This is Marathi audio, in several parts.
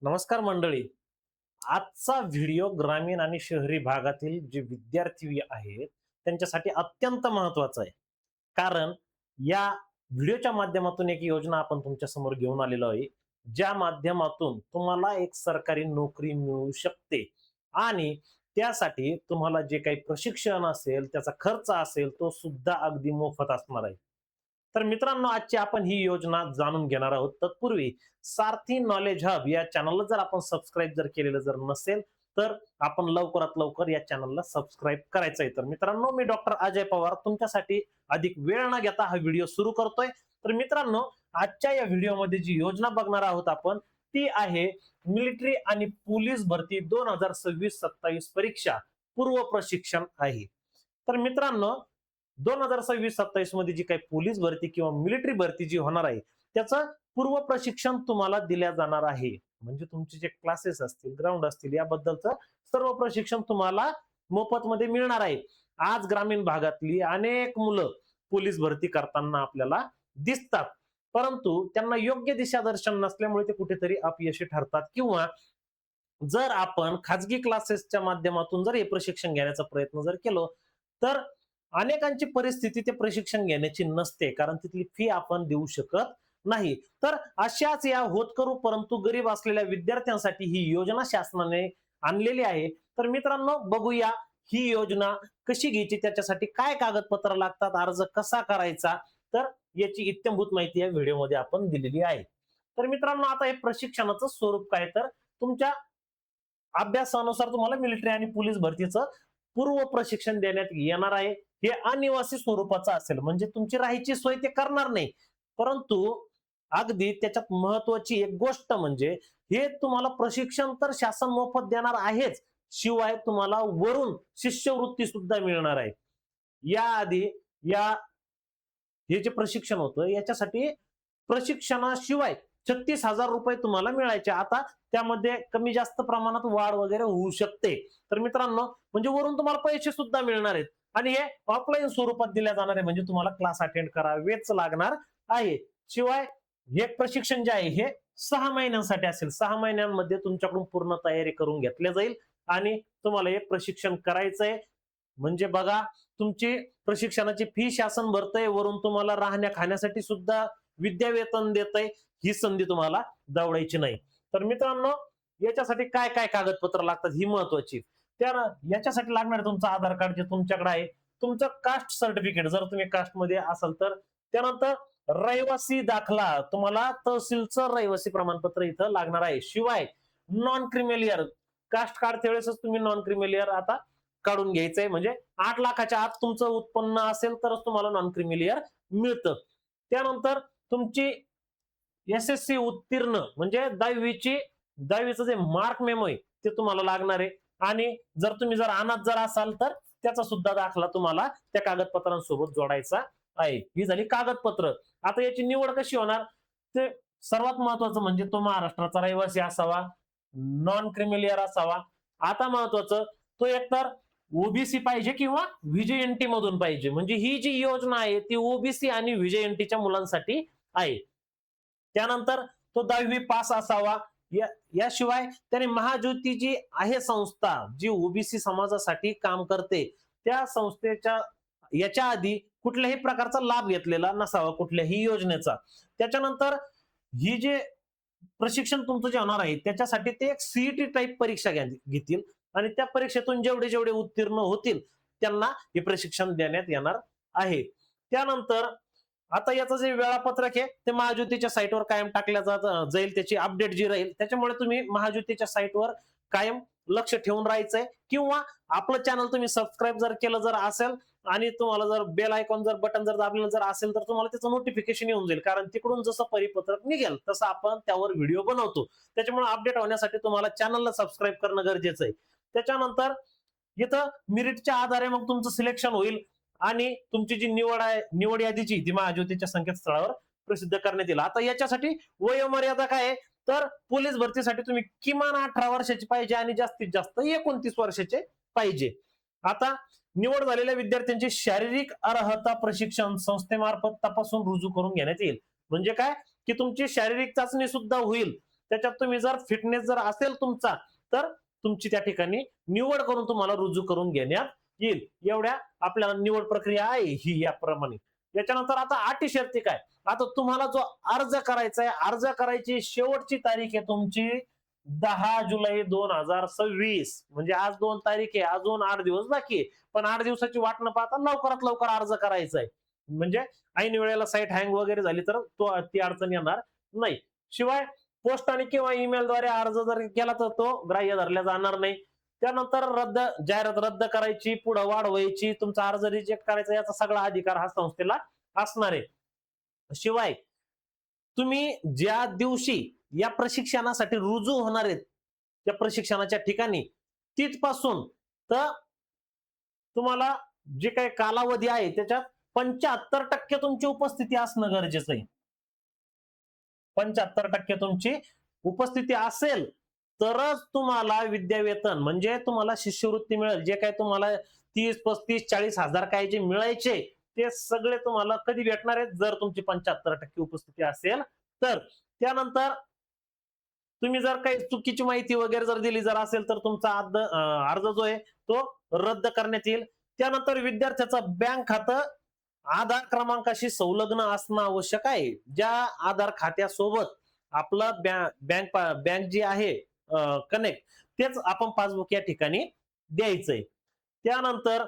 नमस्कार मंडळी. आजचा व्हिडिओ ग्रामीण आणि शहरी भागातील जे विद्यार्थी आहेत त्यांच्यासाठी अत्यंत महत्वाचा आहे. कारण या व्हिडिओच्या माध्यमातून एक योजना आपण तुमच्या समोर घेऊन आलेलो आहे, ज्या माध्यमातून तुम्हाला एक सरकारी नोकरी मिळू शकते आणि त्यासाठी तुम्हाला जे काही प्रशिक्षण असेल, त्याचा खर्च असेल, तो सुद्धा अगदी मोफत असणार आहे. तर मित्रांनो, आजची आपण ही योजना जाणून घेणार आहोत. तत्पूर्वी सारथी नॉलेज हब या चॅनलला जर आपण सबस्क्राईब जर केलेलं जर नसेल, तर आपण लवकरात लवकर या चॅनलला सबस्क्राईब करायचं आहे. तर मित्रांनो, मी डॉक्टर अजय पवार तुमच्यासाठी अधिक वेळ न घेता हा व्हिडिओ सुरू करतोय. तर मित्रांनो, आजच्या या व्हिडिओमध्ये जी योजना बघणार आहोत आपण, ती आहे मिलिटरी आणि पोलीस भरती 2026-27 परीक्षा पूर्व प्रशिक्षण आहे. तर मित्रांनो, 2026-27 मध्ये जी काही पोलीस भरती किंवा मिलिटरी भरती जी होणार आहे, त्याचं पूर्व प्रशिक्षण तुम्हाला दिल्या जाणार आहे. म्हणजे तुमचे जे क्लासेस असतील, ग्राउंड असतील, याबद्दलचं सर्व प्रशिक्षण तुम्हाला मोफत मध्ये मिळणार आहे. आज ग्रामीण भागातली अनेक मुलं पोलीस भरती करताना आपल्याला दिसतात, परंतु त्यांना योग्य दिशादर्शन नसल्यामुळे ते कुठेतरी अपयशी ठरतात. किंवा जर आपण खाजगी क्लासेसच्या माध्यमातून जर हे प्रशिक्षण घेण्याचा प्रयत्न जर केलो, तर अनेकांची परिस्थिती ते प्रशिक्षण घेण्याची नसते, कारण तिथली फी आपण देऊ शकत नाही. तर अशाच या होतकरू परंतु गरीब असलेल्या विद्यार्थ्यांसाठी ही योजना शासनाने आणलेली आहे. तर मित्रांनो, बघूया ही योजना कशी घ्यायची, त्याच्यासाठी काय कागदपत्र लागतात, अर्ज कसा करायचा, तर याची इत्थंभूत माहिती या व्हिडिओमध्ये आपण दिलेली आहे. तर मित्रांनो, आता हे प्रशिक्षणाचं स्वरूप काय, तर तुमच्या अभ्यासानुसार तुम्हाला मिलिटरी आणि पोलीस भरतीचं पूर्व प्रशिक्षण देण्यात येणार आहे. हे अनिवासी स्वरूपाचं असेल, म्हणजे तुमची राहायची सोय ते करणार नाही. परंतु अगदी त्याच्यात महत्वाची एक गोष्ट म्हणजे हे तुम्हाला प्रशिक्षण तर शासन मोफत देणार आहेच, शिवाय तुम्हाला वरून शिष्यवृत्ती सुद्धा मिळणार आहे. याआधी या हे जे प्रशिक्षण होतं, याच्यासाठी प्रशिक्षणाशिवाय 36,000 रुपये तुम्हाला मिळायचे. आता त्यामध्ये कमी जास्त प्रमाणात वाढ वगैरे होऊ शकते. तर मित्रांनो, म्हणजे वरून तुम्हाला पैसे सुद्धा मिळणार आहेत आणि हे ऑफलाईन स्वरूपात दिल्या जाणार आहे, म्हणजे तुम्हाला क्लास अटेंड करावेच लागणार आहे. शिवाय हे प्रशिक्षण जे आहे हे 6 महिन्यांसाठी असेल. 6 महिन्यांमध्ये तुमच्याकडून पूर्ण तयारी करून घेतल्या जाईल आणि तुम्हाला हे प्रशिक्षण करायचंय. म्हणजे बघा, तुमची प्रशिक्षणाची फी शासन भरतंय, वरून तुम्हाला राहण्या खाण्यासाठी सुद्धा विद्यावेतन देतंय. ही संधी तुम्हाला दवडायची नाही. तर मित्रांनो, याच्यासाठी काय काय कागदपत्र लागतात ही महत्वाची. त्या याच्यासाठी लागणार तुमचं आधार कार्ड जे तुमच्याकडे आहे, तुमचं कास्ट सर्टिफिकेट जर तुम्ही कास्टमध्ये असाल तर, त्यानंतर रहिवासी दाखला, तुम्हाला तहसीलचं रहिवासी प्रमाणपत्र इथं लागणार आहे. शिवाय नॉन क्रिमिलियर कास्ट कार्ड त्यावेळेसच तुम्ही नॉन क्रिमिलियर आता काढून घ्यायचंय. म्हणजे 8 लाखाच्या आत तुमचं उत्पन्न असेल तरच तुम्हाला नॉन क्रिमिलियर मिळतं. त्यानंतर तुमची एसएससी उत्तीर्ण म्हणजे 10वीचं जे मार्क मेमो आहे ते तुम्हाला लागणार आहे. आणि जर तुम्ही अनाथ असाल तर त्याचा सुद्धा दाखला तुम्हाला त्या कागदपत्रांसोबत जोडायचा आहे. ही झाली कागदपत्र. आता याची निवड कशी होणार, ते सर्वात महत्वाचं म्हणजे तो महाराष्ट्राचा रहिवासी असावा, नॉन क्रिमिलियर असावा. आता महत्वाचं, तो एकतर ओबीसी पाहिजे किंवा व्हीजेएनटी मधून पाहिजे. म्हणजे ही जी योजना आहे ती ओबीसी आणि व्हीजेएनटीच्या मुलांसाठी आहे. त्यानंतर तो 10वी पास असावा. याशिवाय त्याने महाज्योती जी आहे संस्था, जी ओबीसी समाजासाठी काम करते, त्या संस्थेच्या याच्या आधी कुठल्याही प्रकारचा लाभ घेतलेला नसावा कुठल्याही योजनेचा. त्याच्यानंतर ही जे प्रशिक्षण तुमचं जे होणार आहे त्याच्यासाठी ते एक सीईटी टाईप परीक्षा घेतील आणि त्या परीक्षेतून जेवढे जेवढे उत्तीर्ण होतील त्यांना हे प्रशिक्षण देण्यात येणार आहे. त्यानंतर आता याचं जे वेळापत्रक आहे ते महाज्योतीच्या साईटवर कायम टाकल्या जाईल. त्याची अपडेट जी राहील, त्याच्यामुळे तुम्ही महाज्योतीच्या साईटवर कायम लक्ष ठेवून राहायचंय. किंवा आपलं चॅनल तुम्ही सबस्क्राईब जर केलं जर असेल आणि तुम्हाला जर बेल आयकॉन बटन दाबलेलं जर असेल, तर तुम्हाला त्याचं नोटिफिकेशन येऊन जाईल. कारण तिकडून जसं परिपत्रक निघेल तसं आपण त्यावर व्हिडिओ बनवतो. त्याच्यामुळे अपडेट होण्यासाठी तुम्हाला चॅनलला सबस्क्राईब करणं गरजेचं आहे. त्याच्यानंतर इथं मेरिटच्या आधारे मग तुमचं सिलेक्शन होईल आणि तुमची जी निवड आहे, निवड यादीची ती महाज्योतीच्या संकेतस्थळावर प्रसिद्ध करण्यात येईल. आता याच्यासाठी वयोमर्यादा काय आहे, तर पोलीस भरतीसाठी तुम्ही किमान 18 वर्षाची पाहिजे आणि जास्तीत जास्त 29 वर्षाचे पाहिजे. आता निवड झालेल्या विद्यार्थ्यांची शारीरिक अर्हता प्रशिक्षण संस्थेमार्फत तपासून रुजू करून घेण्यात येईल. म्हणजे काय, की तुमची शारीरिक चाचणी सुद्धा होईल. त्याच्यात तुम्ही जर फिटनेस जर असेल तुमचा तर तुमची त्या ठिकाणी निवड करून तुम्हाला रुजू करून घेण्यात येईल. एवढ्या आपल्याला निवड प्रक्रिया आहे ही याप्रमाणे. याच्यानंतर आता अटी शर्ती काय, आता तुम्हाला जो अर्ज करायचा आहे, अर्ज करायची शेवटची तारीख आहे तुमची 10 जुलै 2026. म्हणजे आज 2 तारीख आहे, अजून 8 दिवस बाकी आहे. पण 8 दिवसाची वाट न पाहता लवकरात लवकर अर्ज करायचा आहे. म्हणजे ऐन वेळेला साईट हँग वगैरे झाली तर ती अडचण येणार नाही. शिवाय पोस्टाने किंवा ईमेलद्वारे अर्ज जर केला तर तो ग्राह्य धरला जाणार नाही. त्यानंतर जाहिरात रद्द करायची, पुढे वाढवायची, तुमचा अर्ज रिजेक्ट करायचा याचा सगळा अधिकार हा संस्थेला असणार आहे. शिवाय तुम्ही ज्या दिवशी या प्रशिक्षणासाठी रुजू होणार आहेत त्या प्रशिक्षणाच्या ठिकाणी तिथपासून तर तुम्हाला जे काही कालावधी आहे त्याच्यात 75% तुमची उपस्थिती असणं गरजेचं आहे. 75% तुमची उपस्थिती असेल तरच तुम्हाला विद्यावेतन म्हणजे तुम्हाला शिष्यवृत्ती मिळेल. जे काही तुम्हाला 30, 35, 40 हजार काय जे मिळायचे ते सगळे तुम्हाला कधी भेटणार आहेत जर तुमची 75% उपस्थिती असेल तर. त्यानंतर तुम्ही जर काही चुकीची माहिती वगैरे जर दिली जर असेल तर तुमचा अर्ज जो आहे तो रद्द करण्यात येईल. त्यानंतर विद्यार्थ्याचं बँक खातं आधार क्रमांकाशी संलग्न असणं आवश्यक आहे. ज्या आधार खात्यासोबत आपलं बँक जी आहे कनेक्ट तेच आपण पासबुक या ठिकाणी द्यायचंय. त्यानंतर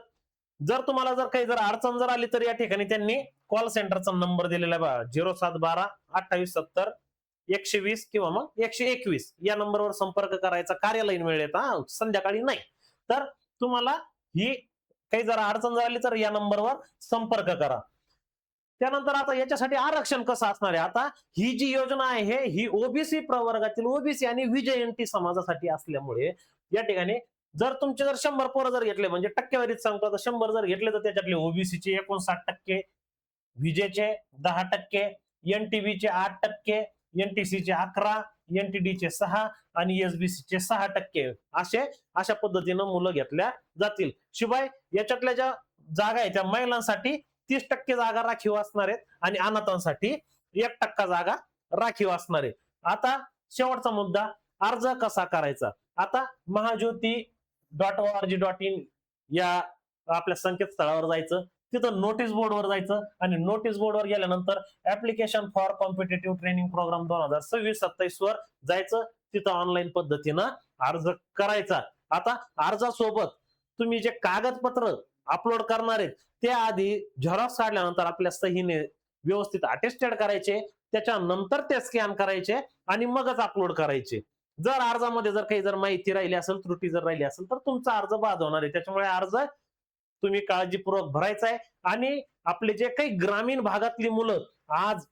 जर तुम्हाला जर काही जर अडचण जर आली तर या ठिकाणी त्यांनी कॉल सेंटरचा नंबर दिलेला आहे 0712 2870 120 किंवा मग 121 या नंबरवर संपर्क करायचा. कार्यालयीन वेळेत संध्याकाळी नाही. तर तुम्हाला ही काही जर अडचण झाली तर या नंबरवर संपर्क करा. त्यानंतर आता याच्यासाठी आरक्षण कसं असणार आहे, आता ही जी योजना आहे ही ओबीसी प्रवर्गातील ओबीसी आणि विजयंती समाजासाठी असल्यामुळे या ठिकाणी जर तुमचे जर 100 पोरं जर घेतले म्हणजे टक्केवारीत सांगतो आता 100 जर घेतले तर त्याच्यातले ओबीसीचे 59%, विजेचे 10%, एनटीबीचे 8%, एनटीसीचे 11%, एनटीडीचे 6% आणि एसबीसीचे 6% अशा पद्धतीनं मुलं घेतल्या जातील. शिवाय याच्यातल्या ज्या जागा आहेत त्या महिलांसाठी 30% जागा राखीव असणार आहेत आणि अनाथांसाठी 1% जागा राखीव असणार आहे. आता शेवटचा मुद्दा अर्ज कसा करायचा. आता महाज्योती.org.in या आपल्या संकेतस्थळावर जायचं, तिथं नोटीस बोर्डवर जायचं आणि नोटीस बोर्डवर गेल्यानंतर application for competitive training programme 2026-27 वर जायचं. तिथं ऑनलाईन पद्धतीनं अर्ज करायचा. आता अर्जासोबत तुम्ही जे कागदपत्र अपलोड करणार आहेत ते आधी झेरॉक्स काढल्यानंतर आपल्या सहीने व्यवस्थित अटेस्टेड करायचे, त्याच्यानंतर ते स्कॅन करायचे आणि मगच अपलोड करायचे. जर अर्जामध्ये जर काही जर माहिती राहिली असेल, त्रुटी जर राहिली असेल तर तुमचा अर्ज बाद होणार आहे. त्याच्यामुळे अर्ज तुम्ही काळजीपूर्वक भरायचा आहे. आणि आपले जे काही ग्रामीण भागातली मुलं आज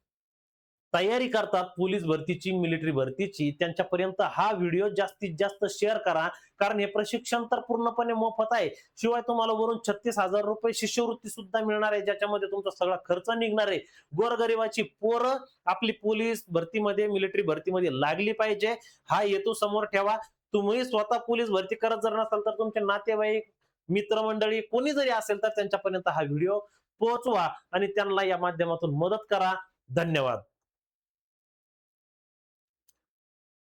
तयारी करतात पोलीस भरतीची, मिलिटरी भरतीची, त्यांच्यापर्यंत हा व्हिडिओ जास्तीत जास्त शेअर करा. कारण हे प्रशिक्षण तर पूर्णपणे मोफत आहे. शिवाय तुम्हाला वरून 36,000 रुपये शिष्यवृत्ती सुद्धा मिळणार आहे, ज्याच्यामध्ये तुमचा सगळा खर्च निघणार आहे. गोरगरिबाची पोरं आपली पोलीस भरतीमध्ये, मिलिटरी भरतीमध्ये लागली पाहिजे हा हेतू समोर ठेवा. तुम्ही स्वतः पोलीस भरती करत जर नसाल तर तुमचे नातेवाईक, मित्रमंडळी कोणी जरी असेल तर त्यांच्यापर्यंत हा व्हिडिओ पोहोचवा आणि त्यांना या माध्यमातून मदत करा. धन्यवाद.